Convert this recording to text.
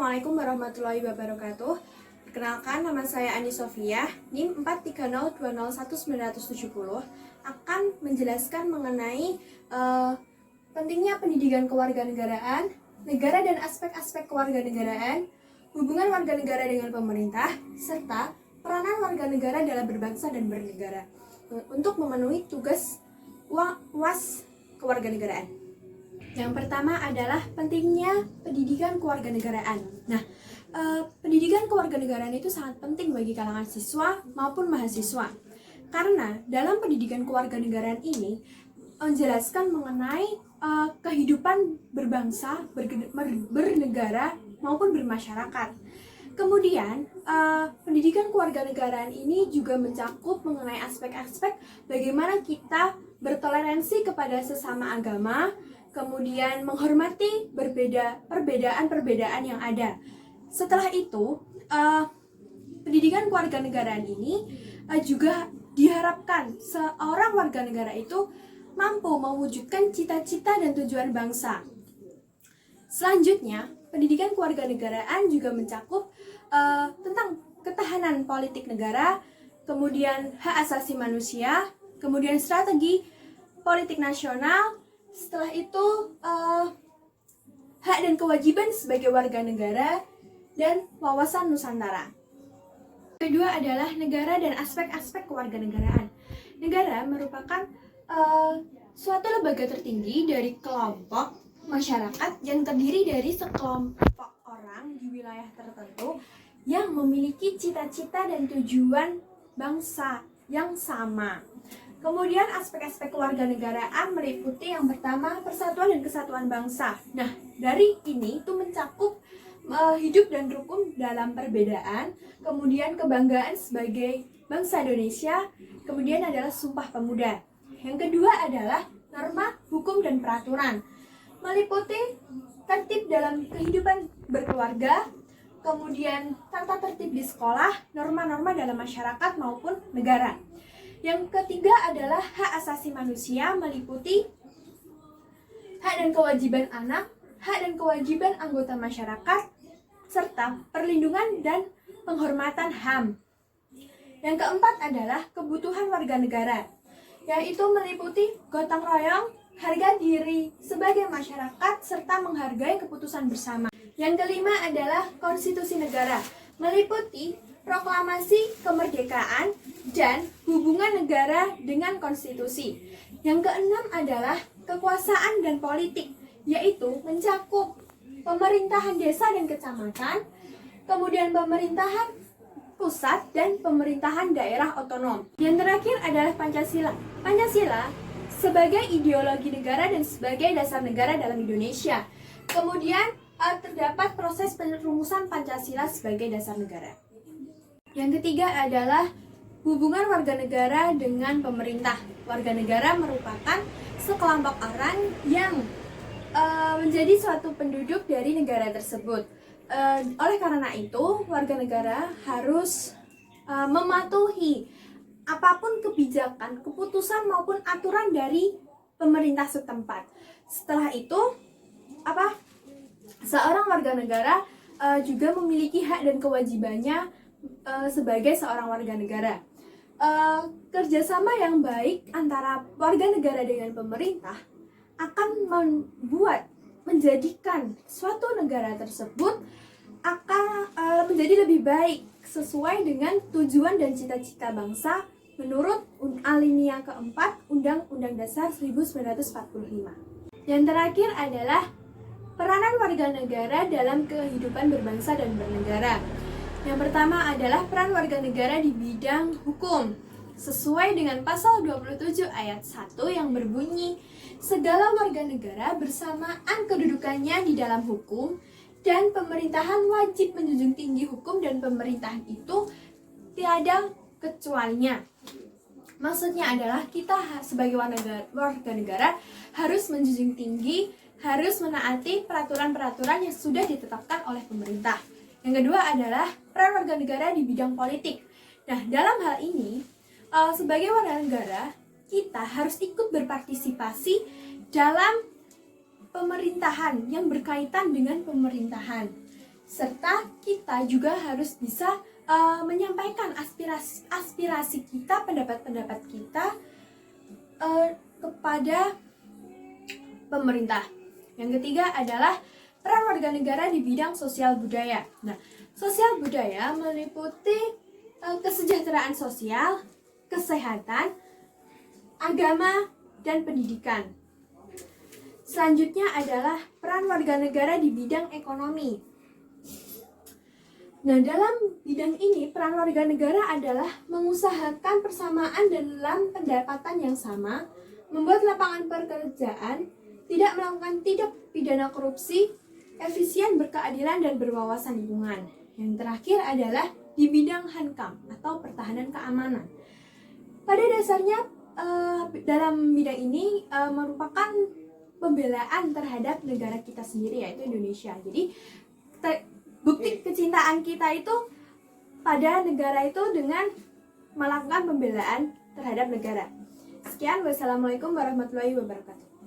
Assalamualaikum warahmatullahi wabarakatuh. Perkenalkan, nama saya Ani Sofia, NIM 430201970, akan menjelaskan mengenai pentingnya pendidikan kewarganegaraan, negara dan aspek-aspek kewarganegaraan, hubungan warga negara dengan pemerintah, serta peranan warga negara dalam berbangsa dan bernegara untuk memenuhi tugas UAS kewarganegaraan. Yang pertama adalah pentingnya pendidikan kewarganegaraan. Nah, pendidikan kewarganegaraan itu sangat penting bagi kalangan siswa maupun mahasiswa. Karena dalam pendidikan kewarganegaraan ini menjelaskan mengenai kehidupan berbangsa, bernegara maupun bermasyarakat. Kemudian, pendidikan kewarganegaraan ini juga mencakup mengenai aspek-aspek bagaimana kita bertoleransi kepada sesama agama, kemudian menghormati perbedaan-perbedaan yang ada. Setelah itu, pendidikan kewarganegaraan ini juga diharapkan seorang warga negara itu mampu mewujudkan cita-cita dan tujuan bangsa. Selanjutnya, pendidikan kewarganegaraan juga mencakup tentang ketahanan politik negara, kemudian hak asasi manusia, kemudian strategi politik nasional. Setelah itu, hak dan kewajiban sebagai warga negara dan wawasan Nusantara. Kedua adalah negara dan aspek-aspek kewarganegaraan. Negara merupakan suatu lembaga tertinggi dari kelompok masyarakat yang terdiri dari sekelompok orang di wilayah tertentu yang memiliki cita-cita dan tujuan bangsa yang sama. Kemudian aspek-aspek kewarganegaraan meliputi yang pertama persatuan dan kesatuan bangsa. Nah, dari ini itu mencakup hidup dan rukun dalam perbedaan, kemudian kebanggaan sebagai bangsa Indonesia, kemudian adalah Sumpah Pemuda. Yang kedua adalah norma, hukum, dan peraturan. Meliputi tertib dalam kehidupan berkeluarga, kemudian tata tertib di sekolah, norma-norma dalam masyarakat maupun negara. Yang ketiga adalah hak asasi manusia, meliputi hak dan kewajiban anak, hak dan kewajiban anggota masyarakat, serta perlindungan dan penghormatan HAM. Yang keempat adalah kebutuhan warga negara, yaitu meliputi gotong royong, harga diri sebagai masyarakat, serta menghargai keputusan bersama. Yang kelima adalah konstitusi negara, meliputi proklamasi kemerdekaan dan hubungan negara dengan konstitusi. Yang keenam adalah kekuasaan dan politik, yaitu mencakup pemerintahan desa dan kecamatan, kemudian pemerintahan pusat dan pemerintahan daerah otonom. Yang terakhir adalah Pancasila. Pancasila sebagai ideologi negara dan sebagai dasar negara dalam Indonesia. Kemudian terdapat proses penrumusan Pancasila sebagai dasar negara. Yang ketiga adalah hubungan warga negara dengan pemerintah. Warga negara merupakan sekelompok orang yang menjadi suatu penduduk dari negara tersebut. Oleh karena itu, warga negara harus mematuhi apapun kebijakan, keputusan maupun aturan dari pemerintah setempat. Setelah itu, seorang warga negara juga memiliki hak dan kewajibannya sebagai seorang warga negara. Kerjasama yang baik antara warga negara dengan pemerintah akan menjadikan suatu negara tersebut akan menjadi lebih baik sesuai dengan tujuan dan cita-cita bangsa menurut alinea keempat Undang-Undang Dasar 1945. Yang terakhir adalah peranan warga negara dalam kehidupan berbangsa dan bernegara. Yang pertama adalah peran warga negara di bidang hukum. Sesuai dengan pasal 27 ayat 1 yang berbunyi, segala warga negara bersamaan kedudukannya di dalam hukum dan pemerintahan wajib menjunjung tinggi hukum dan pemerintahan itu tiada kecualinya. Maksudnya adalah kita sebagai warga negara harus menjunjung tinggi, harus menaati peraturan-peraturan yang sudah ditetapkan oleh pemerintah. Yang kedua adalah peran warga negara di bidang politik. Nah, dalam hal ini, sebagai warga negara, kita harus ikut berpartisipasi dalam pemerintahan yang berkaitan dengan pemerintahan. serta kita juga harus bisa menyampaikan aspirasi kita, pendapat-pendapat kita kepada pemerintah. Yang ketiga adalah peran warga negara di bidang sosial budaya. Nah, sosial budaya meliputi kesejahteraan sosial, kesehatan, agama, dan pendidikan. Selanjutnya adalah peran warga negara di bidang ekonomi. Nah, dalam bidang ini, peran warga negara adalah mengusahakan persamaan dalam pendapatan yang sama, membuat lapangan pekerjaan, tidak melakukan tindak pidana korupsi, efisien, berkeadilan, dan berwawasan lingkungan. Yang terakhir adalah di bidang hankam atau pertahanan keamanan. Pada dasarnya, dalam bidang ini merupakan pembelaan terhadap negara kita sendiri, yaitu Indonesia. Jadi, bukti kecintaan kita itu pada negara itu dengan melakukan pembelaan terhadap negara. Sekian, wassalamualaikum warahmatullahi wabarakatuh.